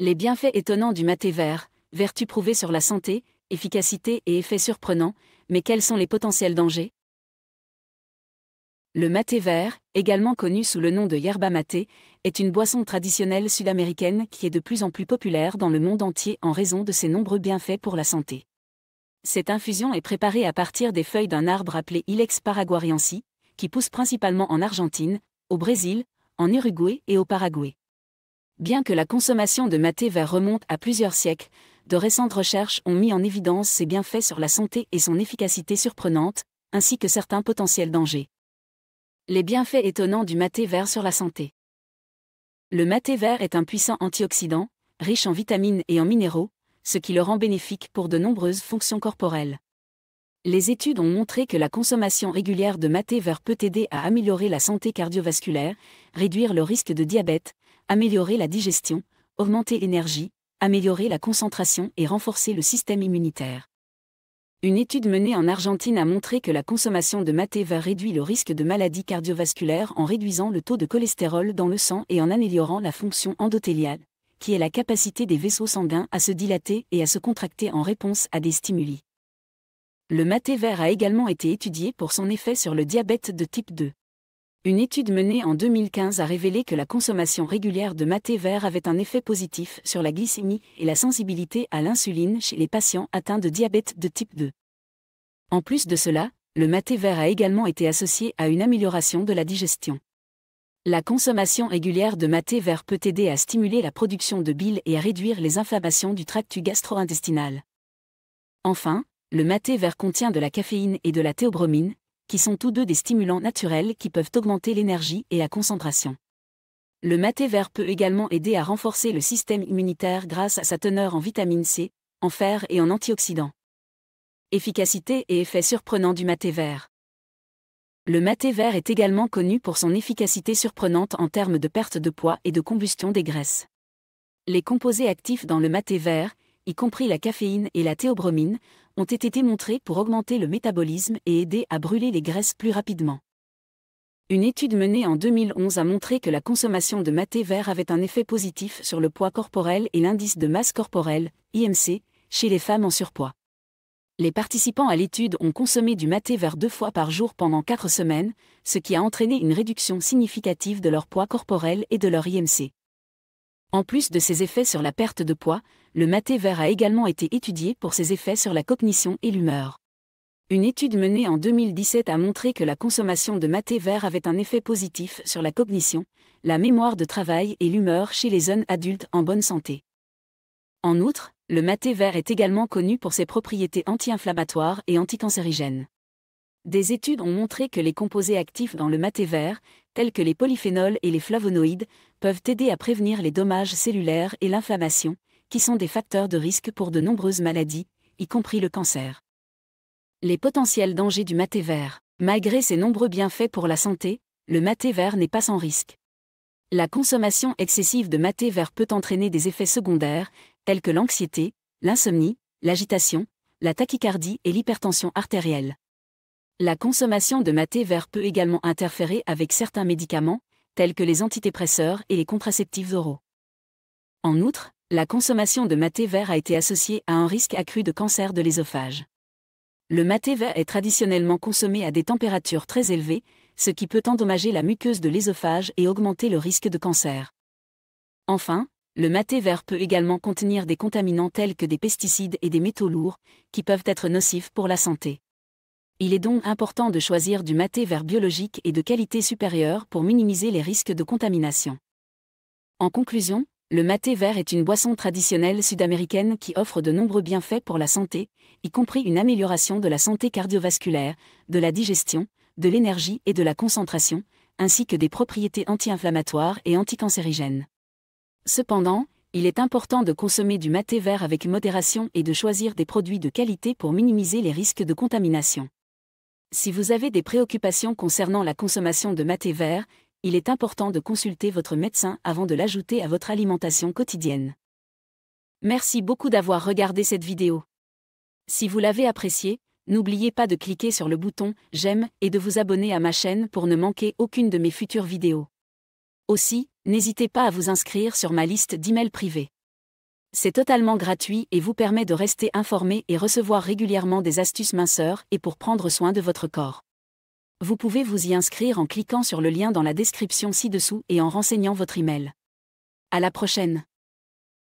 Les bienfaits étonnants du maté vert, vertus prouvées sur la santé, efficacité et effets surprenants, mais quels sont les potentiels dangers? Le maté vert, également connu sous le nom de yerba maté, est une boisson traditionnelle sud-américaine qui est de plus en plus populaire dans le monde entier en raison de ses nombreux bienfaits pour la santé. Cette infusion est préparée à partir des feuilles d'un arbre appelé Ilex paraguariensis, qui pousse principalement en Argentine, au Brésil, en Uruguay et au Paraguay. Bien que la consommation de maté vert remonte à plusieurs siècles, de récentes recherches ont mis en évidence ses bienfaits sur la santé et son efficacité surprenante, ainsi que certains potentiels dangers. Les bienfaits étonnants du maté vert sur la santé. Le maté vert est un puissant antioxydant, riche en vitamines et en minéraux, ce qui le rend bénéfique pour de nombreuses fonctions corporelles. Les études ont montré que la consommation régulière de maté vert peut aider à améliorer la santé cardiovasculaire, réduire le risque de diabète, améliorer la digestion, augmenter l'énergie, améliorer la concentration et renforcer le système immunitaire. Une étude menée en Argentine a montré que la consommation de maté vert réduit le risque de maladies cardiovasculaires en réduisant le taux de cholestérol dans le sang et en améliorant la fonction endothéliale, qui est la capacité des vaisseaux sanguins à se dilater et à se contracter en réponse à des stimuli. Le maté vert a également été étudié pour son effet sur le diabète de type 2. Une étude menée en 2015 a révélé que la consommation régulière de maté vert avait un effet positif sur la glycémie et la sensibilité à l'insuline chez les patients atteints de diabète de type 2. En plus de cela, le maté vert a également été associé à une amélioration de la digestion. La consommation régulière de maté vert peut aider à stimuler la production de bile et à réduire les inflammations du tract gastro-intestinal. Enfin, le maté vert contient de la caféine et de la théobromine, qui sont tous deux des stimulants naturels qui peuvent augmenter l'énergie et la concentration. Le maté vert peut également aider à renforcer le système immunitaire grâce à sa teneur en vitamine C, en fer et en antioxydants. Efficacité et effets surprenants du maté vert. Le maté vert est également connu pour son efficacité surprenante en termes de perte de poids et de combustion des graisses. Les composés actifs dans le maté vert, y compris la caféine et la théobromine, ont été démontrés pour augmenter le métabolisme et aider à brûler les graisses plus rapidement. Une étude menée en 2011 a montré que la consommation de maté vert avait un effet positif sur le poids corporel et l'indice de masse corporelle, IMC, chez les femmes en surpoids. Les participants à l'étude ont consommé du maté vert 2 fois par jour pendant 4 semaines, ce qui a entraîné une réduction significative de leur poids corporel et de leur IMC. En plus de ses effets sur la perte de poids, le maté vert a également été étudié pour ses effets sur la cognition et l'humeur. Une étude menée en 2017 a montré que la consommation de maté vert avait un effet positif sur la cognition, la mémoire de travail et l'humeur chez les jeunes adultes en bonne santé. En outre, le maté vert est également connu pour ses propriétés anti-inflammatoires et anticancérigènes. Des études ont montré que les composés actifs dans le maté vert, tels que les polyphénols et les flavonoïdes, peuvent aider à prévenir les dommages cellulaires et l'inflammation, qui sont des facteurs de risque pour de nombreuses maladies, y compris le cancer. Les potentiels dangers du maté vert. Malgré ses nombreux bienfaits pour la santé, le maté vert n'est pas sans risque. La consommation excessive de maté vert peut entraîner des effets secondaires, tels que l'anxiété, l'insomnie, l'agitation, la tachycardie et l'hypertension artérielle. La consommation de maté vert peut également interférer avec certains médicaments, tels que les antidépresseurs et les contraceptifs oraux. En outre, la consommation de maté vert a été associée à un risque accru de cancer de l'œsophage. Le maté vert est traditionnellement consommé à des températures très élevées, ce qui peut endommager la muqueuse de l'œsophage et augmenter le risque de cancer. Enfin, le maté vert peut également contenir des contaminants tels que des pesticides et des métaux lourds, qui peuvent être nocifs pour la santé. Il est donc important de choisir du maté vert biologique et de qualité supérieure pour minimiser les risques de contamination. En conclusion, le maté vert est une boisson traditionnelle sud-américaine qui offre de nombreux bienfaits pour la santé, y compris une amélioration de la santé cardiovasculaire, de la digestion, de l'énergie et de la concentration, ainsi que des propriétés anti-inflammatoires et anticancérigènes. Cependant, il est important de consommer du maté vert avec modération et de choisir des produits de qualité pour minimiser les risques de contamination. Si vous avez des préoccupations concernant la consommation de maté vert, il est important de consulter votre médecin avant de l'ajouter à votre alimentation quotidienne. Merci beaucoup d'avoir regardé cette vidéo. Si vous l'avez appréciée, n'oubliez pas de cliquer sur le bouton « J'aime » et de vous abonner à ma chaîne pour ne manquer aucune de mes futures vidéos. Aussi, n'hésitez pas à vous inscrire sur ma liste d'emails privés. C'est totalement gratuit et vous permet de rester informé et recevoir régulièrement des astuces minceur et pour prendre soin de votre corps. Vous pouvez vous y inscrire en cliquant sur le lien dans la description ci-dessous et en renseignant votre email. À la prochaine.